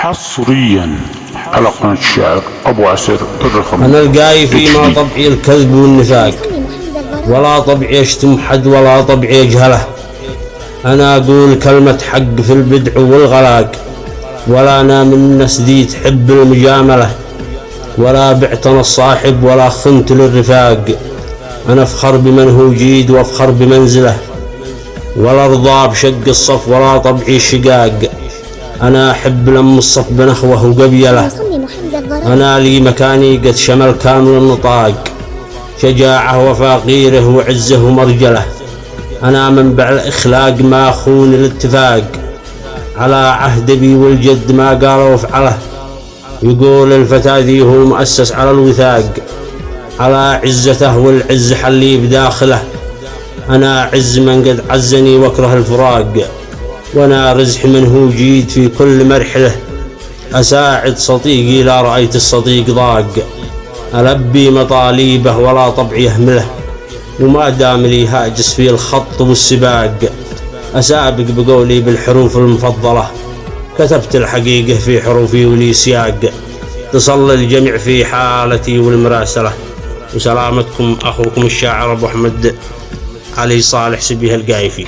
حصريا على قناة الشاعر أبو عسير الرخمي. أنا القايفي ما طبعي الكذب والنفاق، ولا طبعي أشتم حد ولا طبعي أجهله. أنا أقول كلمة حق في البدع والغلاق، ولا أنا من الناس دي تحب المجاملة، ولا بعتنا الصاحب ولا خنت للرفاق. أنا أفخر بمن هو جيد وأفخر بمنزله، ولا أرضى بشق الصف ولا طبعي شقاق. أنا أحب لم الصف بنخوه وقبيله، أنا لي مكاني قد شمل كامل النطاق. شجاعه وفاقيره وعزه ومرجله، أنا منبع الإخلاق ما أخون الاتفاق. على عهد بي والجد ما قال وفعله، يقول الفتى ذي هو مؤسس على الوثاق. على عزته والعز حلي بداخله، أنا أعز من قد عزني واكره الفراق. وأنا رزح من هو جيد في كل مرحله، أساعد صديقي لا رأيت الصديق ضاق. ألبي مطاليبه ولا طبعي يهمله، وما دام لي هاجس في الخط والسباق. أسابق بقولي بالحروف المفضلة، كتبت الحقيقة في حروفي ولي سياق. تصل الجميع في حالتي والمراسلة، وسلامتكم أخوكم الشاعر أبو أحمد علي صالح سبيه القايفي.